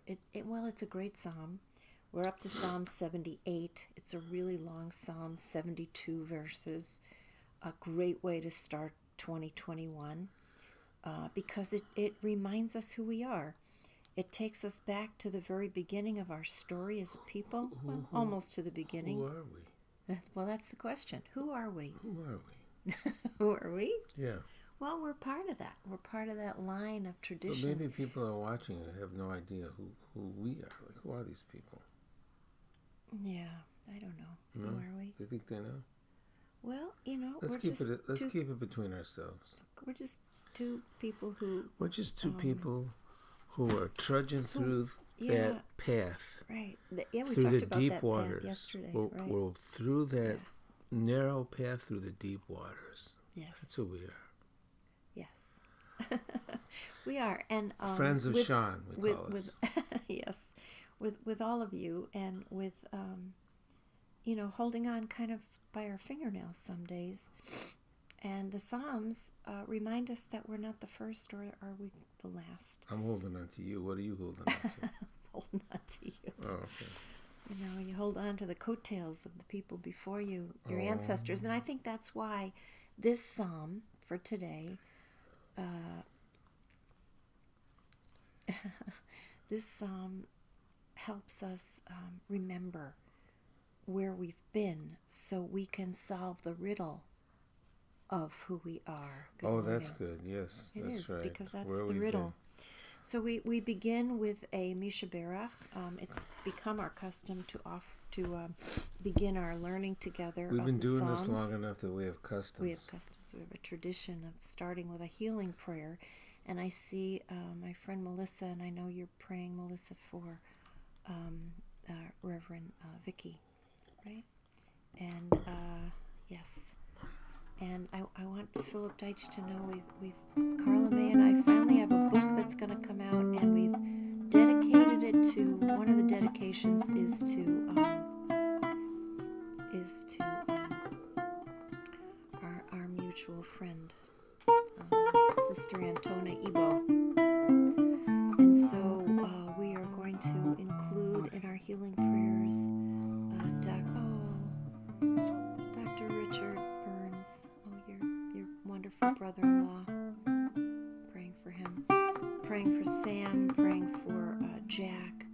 it's a great psalm. We're up to Psalm 78. It's a really long psalm, 72 verses. A great way to start 2021 because it reminds us who we are. It takes us back to the very beginning of our story as a people, almost to the beginning. Who are we? Well, that's the question. Who are we? Who are we? Who are we? Yeah. Well, we're part of that. We're part of that line of tradition. But maybe people are watching and have no idea who we are. Like, who are these people? Yeah, I don't know. No? Who are we? Do you think they know? Well, Let's keep it between ourselves. We're just two people who... We're just two people who are trudging through that path. Right. We through talked the about deep that waters. path yesterday. We're through that narrow path through the deep waters. Yes. That's who we are. Yes. We are. And Friends of Sean, we call us. Yes. With all of you and with, holding on kind of by our fingernails some days. And the Psalms remind us that we're not the first, or are we the last? I'm holding on to you. What are you holding on to? I'm holding on to you. Oh, okay. You hold on to the coattails of the people before you, your ancestors. And I think that's why this psalm for today, this psalm helps us remember where we've been so we can solve the riddle of who we are. That's good. Yes, it that's is, right. Because that's the riddle. So we begin with a Misha Berach. It's become our custom to begin our learning together. We've been doing Psalms. this long enough that we have customs. We have customs. We have a tradition of starting with a healing prayer. And I see my friend Melissa, and I know you're praying, Melissa, for Reverend Vicky, right? And yes. And I want Philip Deitch to know we've Carla May and I finally have a book that's going to come out, and we've dedicated it to, one of the dedications is to our mutual friend, Sister Antona Ebo. And so we are going to include in our healing prayers Dr. Richard Burns, your wonderful brother-in-law, praying for him, praying for Sam, praying for Jack.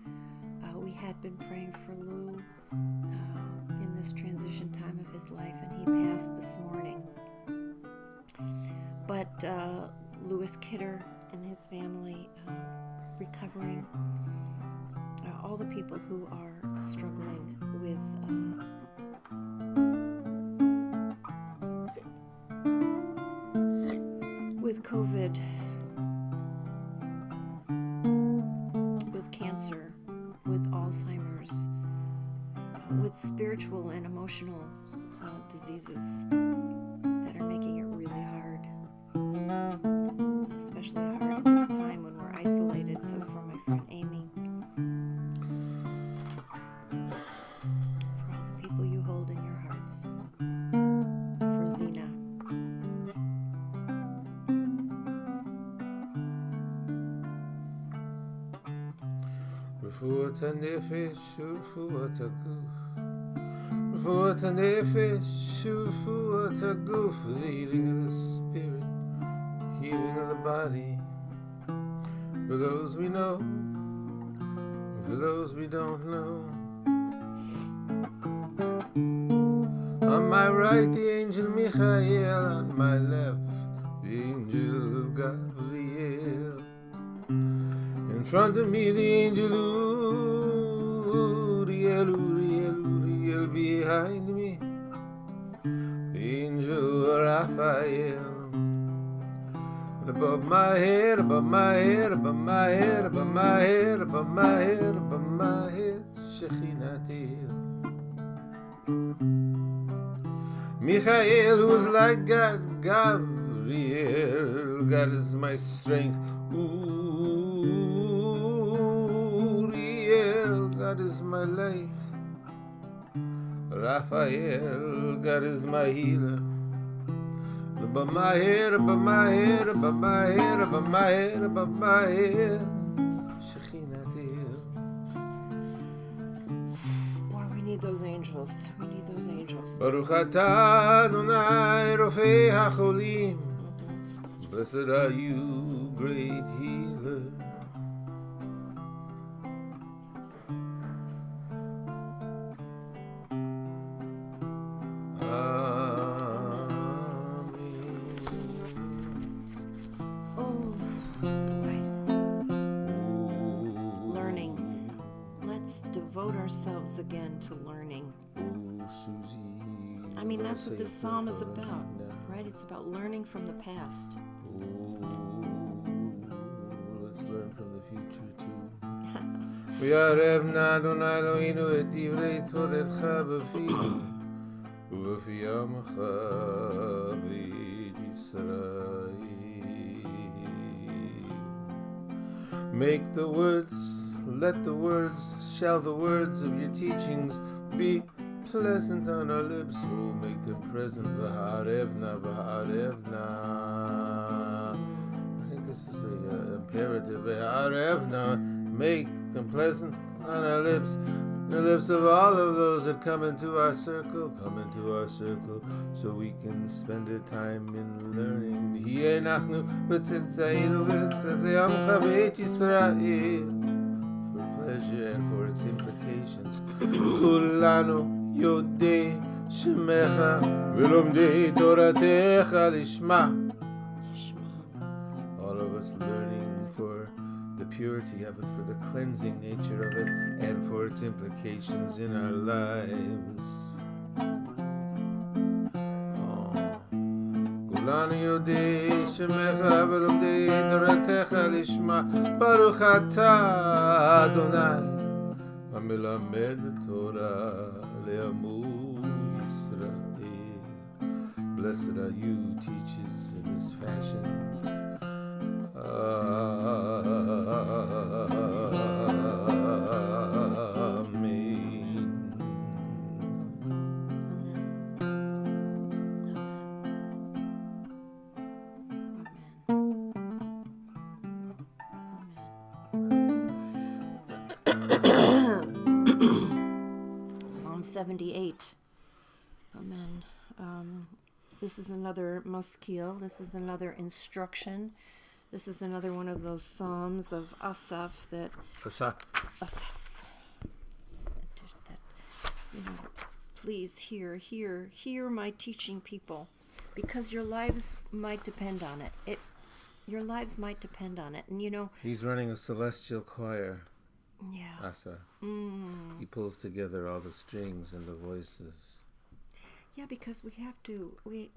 We had been praying for Lou in this transition time of his life, and he passed this morning. But Louis Kidder and his family recovering, all the people who are struggling with COVID, with cancer, with Alzheimer's, with spiritual and emotional diseases that are making it really hard, especially hard at this time when we're isolated. So for my friend Amy, for all the people you hold in your hearts, for Zena, רפואת הנפש ורפואת הגוף, רפואת הנפש ורפואת הגוף, the healing of the spirit, healing of the body, for those we know, for those we don't know. On my right, the angel Michael, on my left, the angel Gabriel. In front of me, the angel Uriel, Uriel, Uriel. Behind me, the angel Raphael. And above my head, above my head, above my head, above my head, above my head, above my head, Shekhinah. Michael, who is like God, Gabriel, God is my strength. Uriel, God is my light. Raphael, God is my healer. Above my head, above my head, above my head, above my head, above my head, Shekhinah. Boy, we need those angels. We need those angels. Baruch atah Adonai Rofei HaCholim. Blessed are you, great healer. Oh, boy. Learning. Let's devote ourselves again to learning. I mean, that's what this psalm is about, right? It's about learning from the past. Let's learn from the future too. ויערב נא אדוני אלוהינו את דברי תורתך בפינו ובפי עמך בית ישראל. Make the words, let the words, shall the words of your teachings be pleasant on our lips. Oh, make them present. V'ha'arevna, v'ha'arevna. I think this is the imperative. V'ha'arevna, make them pleasant on our lips. The lips of all of those that come into our circle, so we can spend our time in learning. Hienachnu b'tzitzayinu b'tzitzayamcha b'et Yisrael. For pleasure and for its implications. Kulanu yodei shemecha v'lomdei toratecha lishma. All of us learning for the purity of it, for the cleansing nature of it, and for its implications in our lives. Kulanu yodei shemecha v'lomdei toratecha lishma. Baruch atah Adonai המלמד Torah le'amu Yisrael. Blessed are you, teachers in this fashion. Psalm 78. Amen. This is another maskil. This is another instruction. This is another one of those psalms of Asaph that Asaph. That, please hear my teaching, people, because your lives might depend on it. Your lives might depend on it, and he's running a celestial choir. Yeah. Asa. He pulls together all the strings and the voices. Yeah, because we have to. We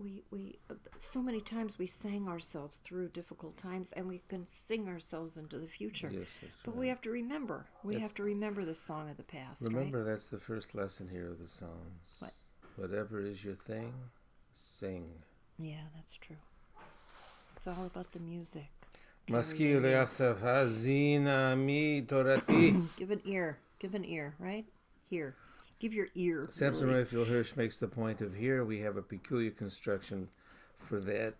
so many times we sang ourselves through difficult times, and we can sing ourselves into the future. Yes, that's but right. we have to remember. We have to remember the song of the past. Remember, right? That's the first lesson here of the Psalms. What? Whatever is your thing, sing. Yeah, that's true. It's all about the music. Maskil Asaph hazina mi torati. Give an ear, right? Here. Give your ear. Samson Raphael Hirsch makes the point of here we have a peculiar construction for that,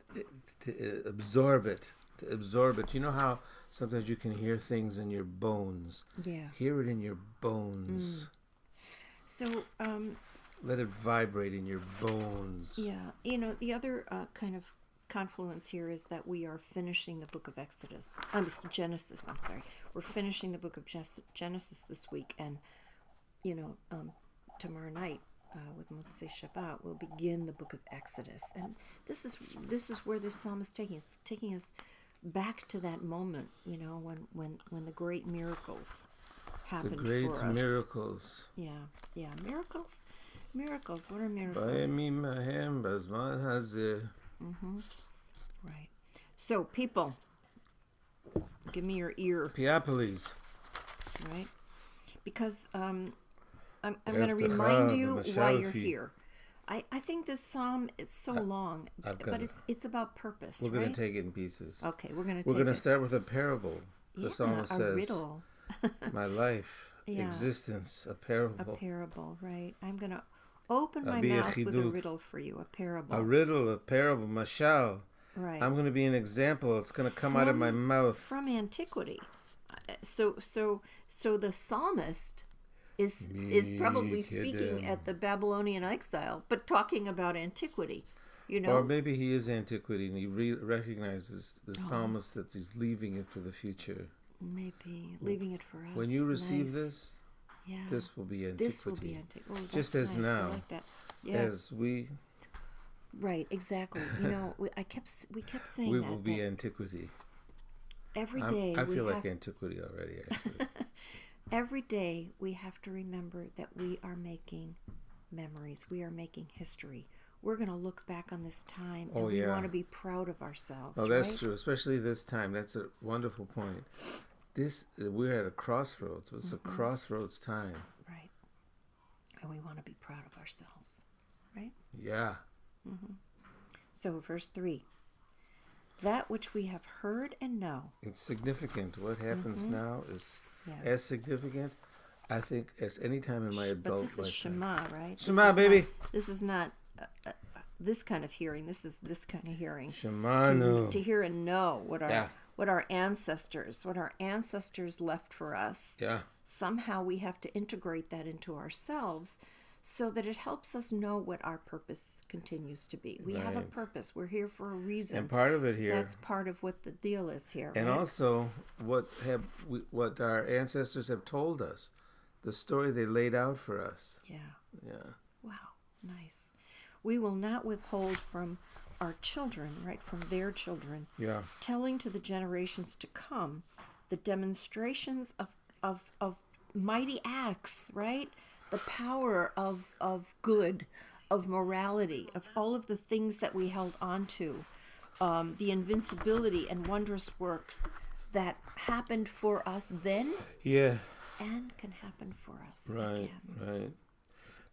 to absorb it. You know how sometimes you can hear things in your bones? Yeah. Hear it in your bones. So, let it vibrate in your bones. yeah, the other kind of confluence here is that we are finishing the book of Genesis. I'm sorry. We're finishing the book of Genesis this week, and tomorrow night with Motzei Shabbat we'll begin the book of Exodus, and this is where this psalm is taking us back to that moment, when the great miracles happened for us. The great miracles. Yeah, miracles. What are miracles? Ba'emim mahem bazman hazeh. Right. So, people, give me your ear. Piapolis. Right? Because I'm going to remind you why you're here. I think this psalm is so long, but it's about purpose. We're going to take it in pieces. Okay, we're going to start with a parable. The psalm says, a riddle. My life, existence, a parable. A parable, right? I'm going to open my mouth with a riddle for you, a parable. A riddle, a parable, mashal. Right. I'm going to be an example. It's going to come out of my mouth. From antiquity. So the psalmist is probably speaking at the Babylonian exile, but talking about antiquity. You know, Or maybe he is antiquity and he recognizes the psalmist that he's leaving it for the future. maybe leaving it for us. When you receive Nice. this, Yeah. this will be antiquity. This will be antiquity. Oh, Just that's as nice. I now, like that. Yeah. as we Right. Exactly. You know, we kept saying we that. will be that antiquity. every day I we feel have, like antiquity already, actually. every day we have to remember that we are making memories. We are making history. We're going to look back on this time, and Oh, we yeah. want to be proud of ourselves. Oh, that's right? true, especially this time. That's a wonderful point. We're at a crossroads. It's a crossroads time. Right. And we want to be proud of ourselves. Right? Yeah. So, verse 3. That which we have heard and know. It's significant. What happens now is Yeah. as significant, I think, as any time in my But adult this is lifetime. Shema, right? Shema, baby. This is not this kind of hearing. This is this kind of hearing. Shemanu. To hear and know what our Yeah. what our ancestors left for us. Yeah. Somehow we have to integrate that into ourselves so that it helps us know what our purpose continues to be. We have a Right. purpose. We're here for a reason. And part of it here, That's part of what the deal is here. and right? also what our ancestors have told us, the story they laid out for us. Yeah. Yeah. Wow. Nice. We will not withhold from our children, right, from their children, Yeah. telling to the generations to come the demonstrations of mighty acts, right? The power of good, of morality, of all of the things that we held on to, the invincibility and wondrous works that happened for us then Yeah. and can happen for us Right. again. Right.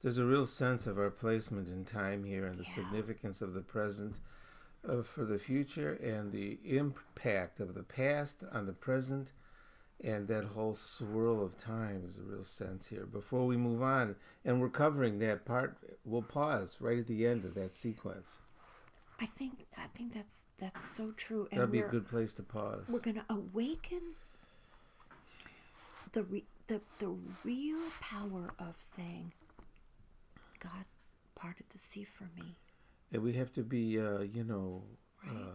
There's a real sense of our placement in time here and the Yeah. significance of the present for the future and the impact of the past on the present and that whole swirl of time is a real sense here. Before we move on, and we're covering that part, we'll pause right at the end of that sequence. I think that's so true, and That'd be a good place to pause. we're going to awaken the real power of saying, God parted the sea for me. And we have to be,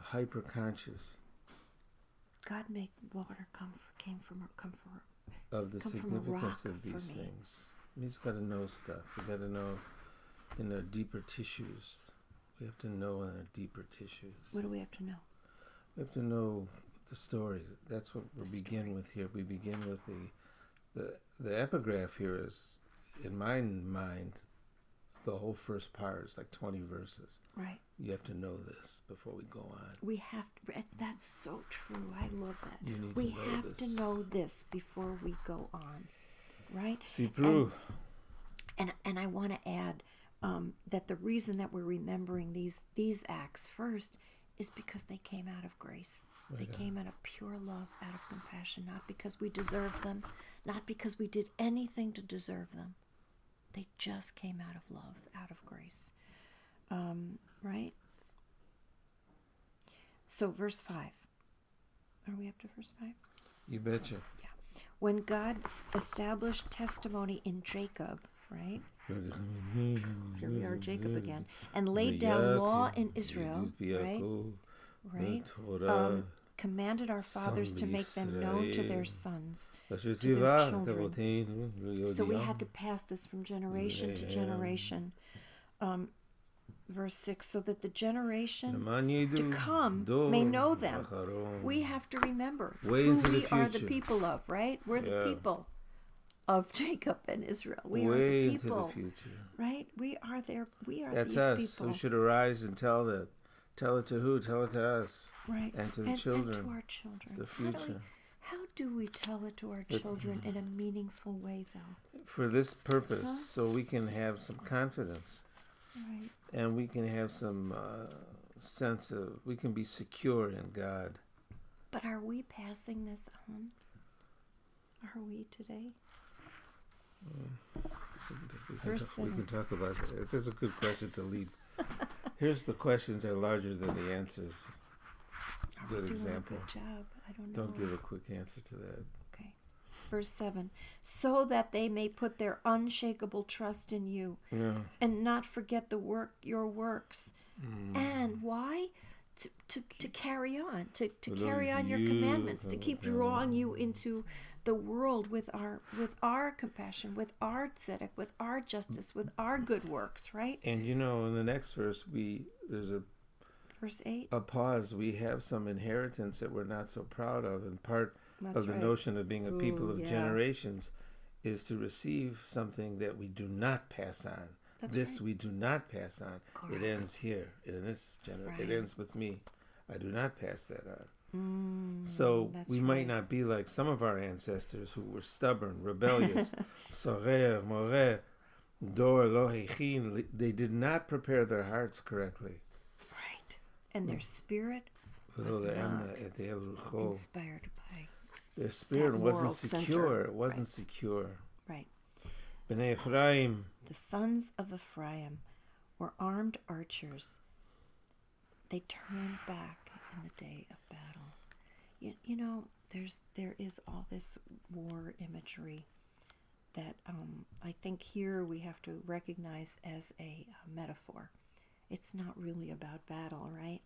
hyper conscious God made water come from of the come from a significance rock of for these me. things. We just got to know stuff. We got to know in our deeper tissues. We have to know in our deeper tissues. What do we have to know? We have to know the story. That's what we The begin story. with here. We begin with the epigraph here is, in my mind, the whole first part is like 20 verses. Right. You have to know this before we go on. We have to, that's so true. I love that. You need We to know have this. to know this before we go on. Right? See, Prue. And I want to add that the reason that we're remembering these acts first is because they came out of grace. They came out of pure love, out of compassion, not because we deserved them, not because we did anything to deserve them. They just came out of love, out of grace. Right? So verse 5. Are we up to verse 5? You betcha. When God established testimony in Jacob, right? Here we are, Jacob again, and laid down law in Israel, right? Right? Commanded our fathers to make them known to their sons, to their children. So we had to pass this from generation to generation. Verse 6, so that the generation to come may know them. We have to remember Way who into the we are the future. people of, right? We're the Yeah. people of Jacob and Israel. We are Way the into people, the future. right? We are there. We are That's these us. people, We should arise and tell that. Tell it to who? Tell it to us. right? and to the and children, to our children. the How do we- future. How do we tell it to our children in a meaningful way, though? For this purpose, so we can have some confidence. Right. And we can have some sense of, we can be secure in God. But are we passing this on? Are we today? Verse We 7. can talk about it. It's a good question to leave. Here's the questions are larger than the answers. It's a Are we good doing example. a good job? I don't know. Don't give a quick answer to that. Okay. verse 7, so that they may put their unshakable trust in you and not forget your works. And why? To carry on, to carry on your commandments, to keep drawing you into the world with our compassion, with our tzedek, with our justice, with our good works, right? And in the next verse, there's verse 8. A pause. We have some inheritance that we're not so proud of, and part of the notion of being a people of generations is to receive something that we do not pass on. We do not pass on. Correct. It ends here in this generation. It ends with me. I do not pass that on. So we might not be like some of our ancestors who were stubborn, rebellious. Sorer, morer, dor lo hechin. They did not prepare their hearts correctly. Right. And their spirit was not inspired by. Their spirit wasn't secure. It wasn't secure. Right. Bnei Ephraim. The sons of Ephraim were armed archers. They turned back in the day of battle. There is all this war imagery that I think here we have to recognize as a metaphor. It's not really about battle, right?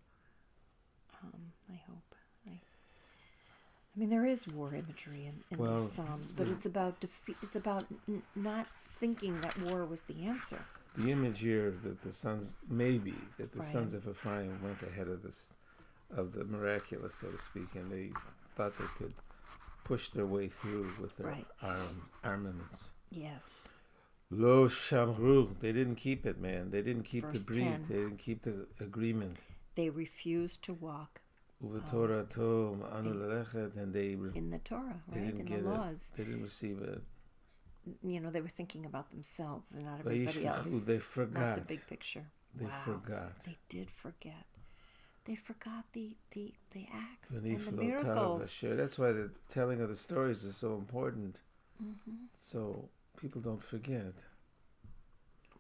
I hope. I mean, there is war imagery in these Psalms, but it's about defeat. It's about not thinking that war was the answer. The image here that the sons of Ephraim went ahead of the miraculous, so to speak, and they thought they could push their way through with their armaments. Yes. Lo shamru, they didn't keep it, man. They didn't keep Verse the breed. 10. They didn't keep the agreement. They refused to walk And they in the Torah, right? didn't In get the laws. They didn't receive it. They were thinking about themselves and not everybody else. They forgot. Not the big picture. They forgot. They did forget. They forgot the acts and the miracles. That's why the telling of the stories is so important. So people don't forget.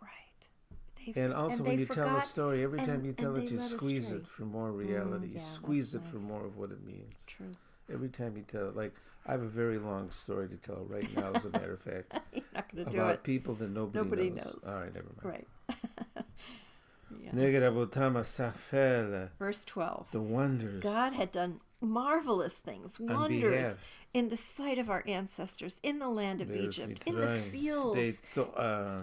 Right. And also when you tell a story, every time you tell it, you squeeze it for more reality. You squeeze it for more of what it means. True. Every time you tell it, like I have a very long story to tell right now, as a matter of fact. You're not going to do it. About people that nobody knows. All right, never mind. Right. Verse 12. The wonders. God had done marvelous things, wonders in the sight of our ancestors, in the land of Egypt, in the fields.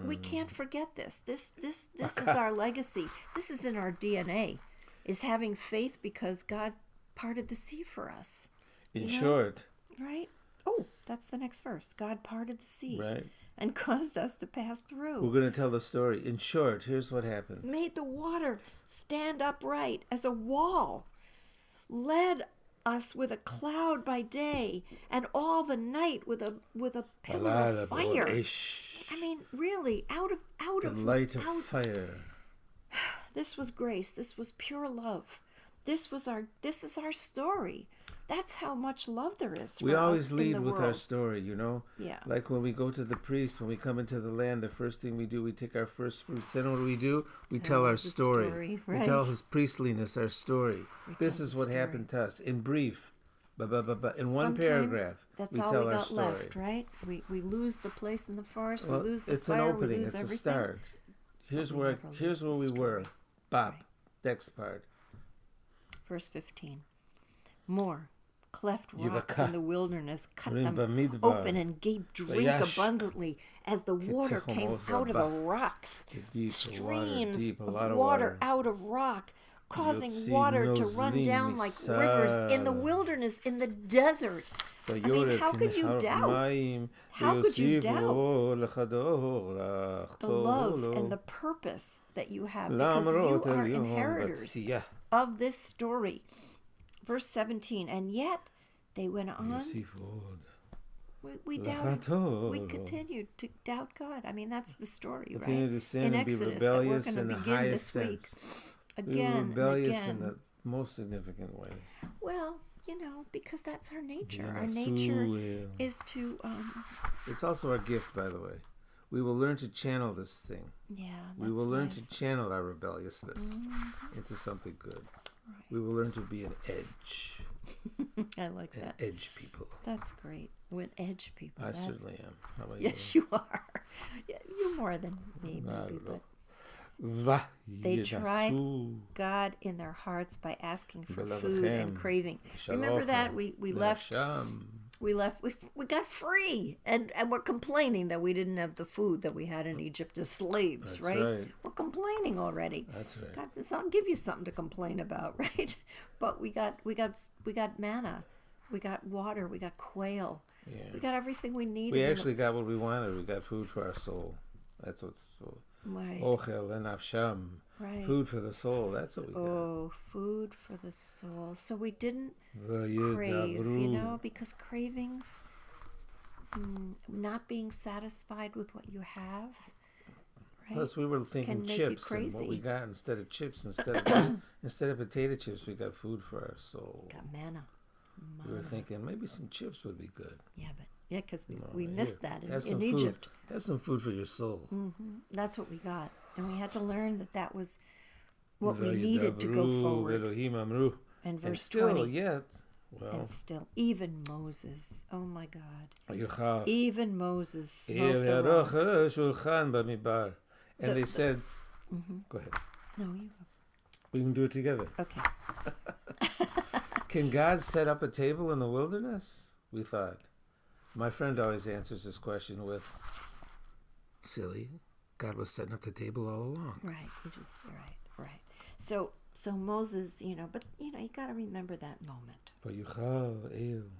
We can't forget this. This is our legacy. This is in our DNA, is having faith because God parted the sea for us. In short. Right? Oh, that's the next verse. God parted the sea. Right. And caused us to pass through. We're going to tell the story. In short, here's what happened. Made the water stand upright as a wall. Led us with a cloud by day, and all the night with a pillar of fire. I mean, really, out of light of fire. This was grace. This was pure love. This is our story. That's how much love there is for we us always lead in the with world. our story, Yeah. Like when we go to the priest, when we come into the land, the first thing we do, we take our first fruits. Then what do? We tell our story. Right. We tell his priestliness our story. This is what happened to us. In brief, in one paragraph, that's we all tell we our got story. left, right? We lose the place in the forest, Well, we lose the it's fire, an opening, we lose it's everything. a start. Here's where we were. Bop. Next part. Verse 15. More. Cleft rocks in the wilderness, cut them open and gave drink abundantly as the water came out of the rocks. Streams of water out of rock, causing water to run down like rivers in the wilderness, in the desert. I mean, how could you doubt? How could you doubt the love and the purpose that you have? Because you are inheritors of this story. Verse 17, and yet they went on. We doubted. We continued to doubt God. I mean, that's the story, right? To sin in and be Exodus rebellious that we're in going the to begin highest this week. sense. Again, rebellious and again. in the most significant ways. Well, because that's our nature. Our nature is to... It's also our gift, by the way. We will learn to channel this thing. Yeah, we will learn to channel our rebelliousness into something good. Right. We will learn to be an edge. I like that. Edge people. That's great. When edge people. I That's, certainly am. How about yes, you are. Yeah, you more than me, maybe. But you? they tried God in their hearts by asking for food and Belachem, craving. Remember that we left. Belacham. We left. We got free, and we're complaining that we didn't have the food that we had in Egypt as slaves, That's right? right. We're complaining already. That's right. God says, "I'll give you something to complain about," right? But we got manna, we got water, we got quail, Yeah. we got everything we needed. We actually got what we wanted. We got food for our soul. That's what's right, Ochel and Avsham. right. Food for the soul. That's what we got. Oh, food for the soul. So we didn't crave, you know, because cravings, not being satisfied with what you have, right? Plus, we were thinking Can make you chips and what crazy. we got instead of chips, instead of potato chips, we got food for our soul. Got manna. We were thinking maybe some chips would be good. Yeah, but yeah, because we Here, missed that have in some Egypt. Food. Have some food for your soul. That's what we got, and we had to learn that was what we needed to go forward. Elohim amru. And verse And still, 20. yet, well, And still, even Moses, oh my God, Yuchal. even Moses smote El the rock. Yarocha Shulchan Bamidbar. And they said, go ahead. No, you We can do it together. go. Okay. Can God set up a table in the wilderness? We thought. My friend always answers this question with, silly. God was setting up the table all along. Right. You just right. So Moses, but you got to remember that moment.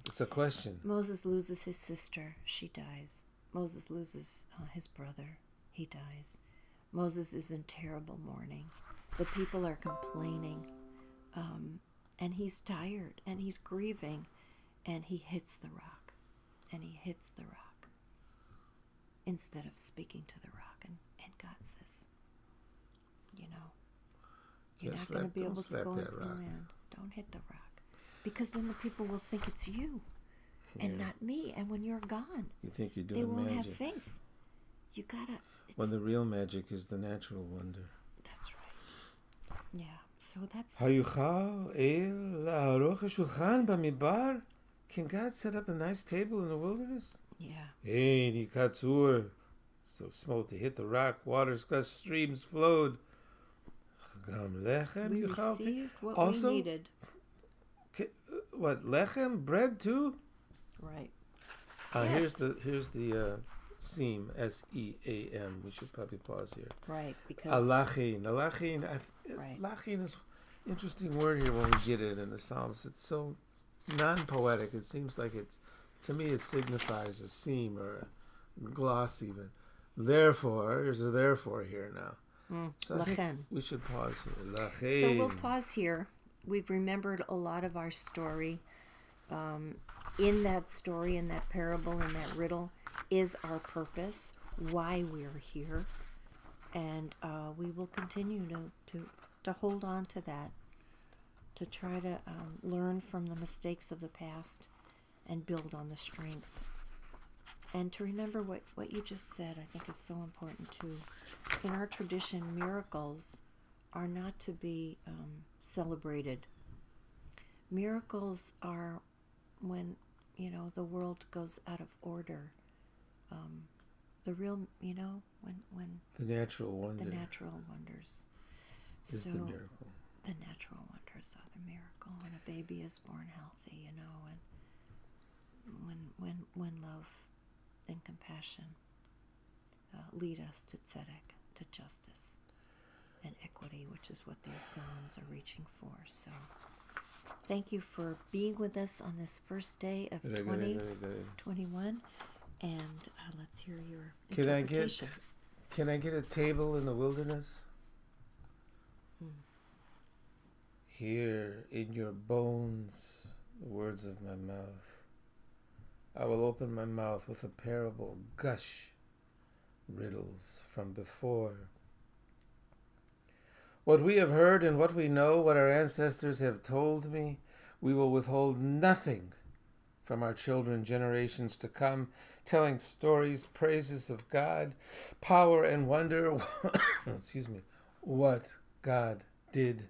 It's a question. Moses loses his sister. She dies. Moses loses his brother. He dies. Moses is in terrible mourning. The people are complaining. And he's tired. And he's grieving. And he hits the rock. And he hits the rock. Instead of speaking to the rock. And God says, you're not going to be able to go into the land. Don't hit the rock. Because then the people will think it's you. And not me. And when you're gone, You think you're doing they won't magic. have faith. You gotta. When the real magic is the natural wonder. That's right. Yeah. So that's. Hayuchal el la'aroch hashulchan bamidbar. Can God set up a nice table in the wilderness? Yeah. Hey, Katzur. So smote to hit the rock, waters gushed, streams flowed. Gam lechem We yuchal. received what Also- we needed. What, lechem? Bread too? Right. Here's the seam, S-E-A-M. We should probably pause here. Right. Because. Alachin. Right. Lachin is an interesting word here when we get it in the Psalms. It's so non-poetic. It seems like to me it signifies a seam or a gloss even. Therefore, there's a therefore here now. So I think Lachen. we should pause here. Lachin. So we'll pause here. We've remembered a lot of our story. In that story, in that parable, in that riddle, is our purpose, why we're here. And we will continue to hold on to that, to try to learn from the mistakes of the past and build on the strengths. And to remember what you just said, I think is so important too. In our tradition, miracles are not to be celebrated. Miracles are when, the world goes out of order. The real, when The natural wonder the natural wonders. is So the miracle. the natural wonders are the miracle. When a baby is born healthy, and when love and compassion lead us to tzedek, to justice and equity, which is what these psalms are reaching for. So thank you for being with us on this first day of Very good, very 2021, and let's hear your Can I interpretation. get a table in the wilderness? Here in your bones, the words of my mouth. I will open my mouth with a parable, gush riddles from before. What we have heard and what we know, what our ancestors have told me, we will withhold nothing from our children, generations to come, telling stories, praises of God, power and wonder, what God did.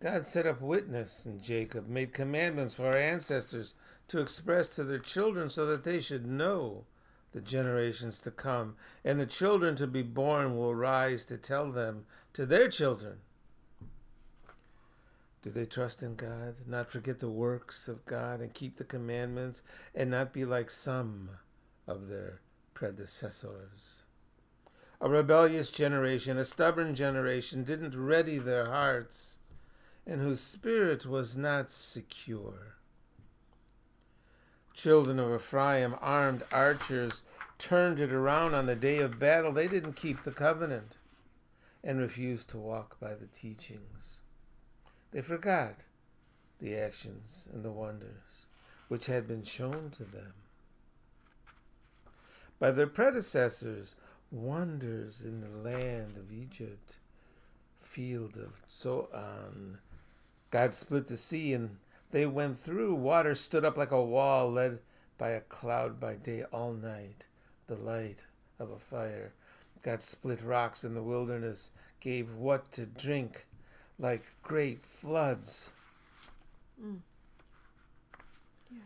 God set up witness in Jacob, made commandments for our ancestors to express to their children so that they should know the generations to come. And the children to be born will rise to tell them to their children. Do they trust in God, not forget the works of God, and keep the commandments, and not be like some of their predecessors? A rebellious generation, a stubborn generation, didn't ready their hearts, and whose spirit was not secure. Children of Ephraim, armed archers, turned it around on the day of battle. They didn't keep the covenant and refused to walk by the teachings. They forgot the actions and the wonders which had been shown to them by their predecessors, wonders in the land of Egypt, field of Zoan. God split the sea and they went through. Water stood up like a wall, led by a cloud by day all night, the light of a fire. God split rocks in the wilderness, gave what to drink like great floods. Yeah.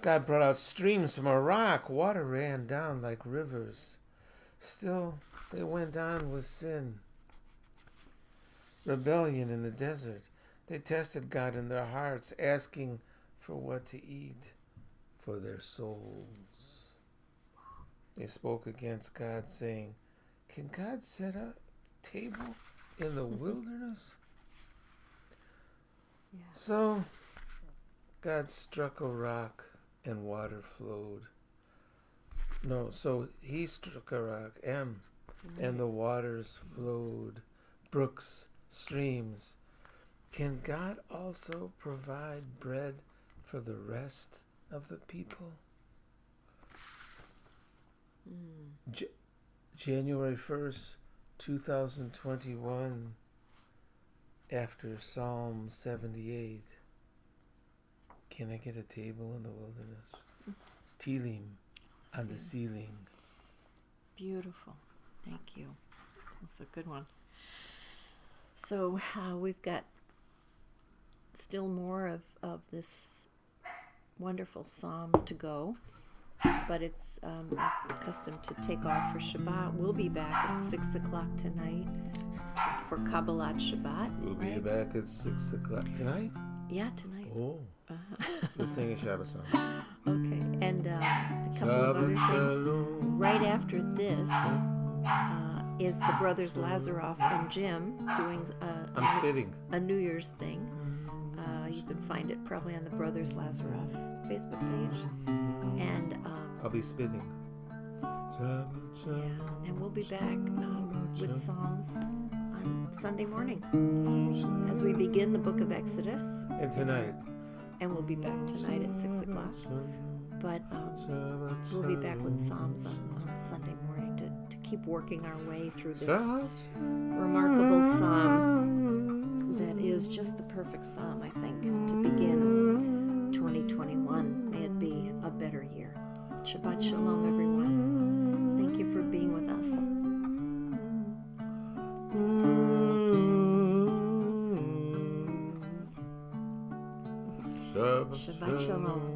God brought out streams from a rock. Water ran down like rivers. Still, they went on with sin. Rebellion in the desert. They tested God in their hearts, asking for what to eat for their souls. They spoke against God, saying, "Can God set a table in the wilderness?" Yeah. So God struck a rock and water flowed. No, so he struck a rock, M, and the waters flowed, brooks, streams. Can God also provide bread for the rest of the people? January 1st, 2021, after Psalm 78. Can I get a table in the wilderness? Tehillim on the ceiling. Beautiful. Thank you. That's a good one. So we've got still more of this wonderful psalm to go, but it's accustomed to take off for Shabbat. We'll be back at 6 o'clock tonight for Kabbalat Shabbat. We'll be right? back at 6 o'clock tonight. Yeah, tonight. Oh, let's sing a Shabbat song. Okay, and a couple of other things. Shalom. Right after this is the brothers Lazaroff and Jim doing I'm spitting. a New Year's thing. You can find it probably on the Brothers Lazaroff Facebook page. And I'll be spitting. and we'll be back with Psalms on Sunday morning as we begin the book of Exodus. And tonight. And we'll be back tonight at 6 o'clock. But we'll be back with Psalms on Sunday morning to keep working our way through this remarkable psalm that is just the perfect psalm, I think, to begin 2021. May it be a better year. Shabbat Shalom, everyone. Thank you for being with us. Shabbat Shalom.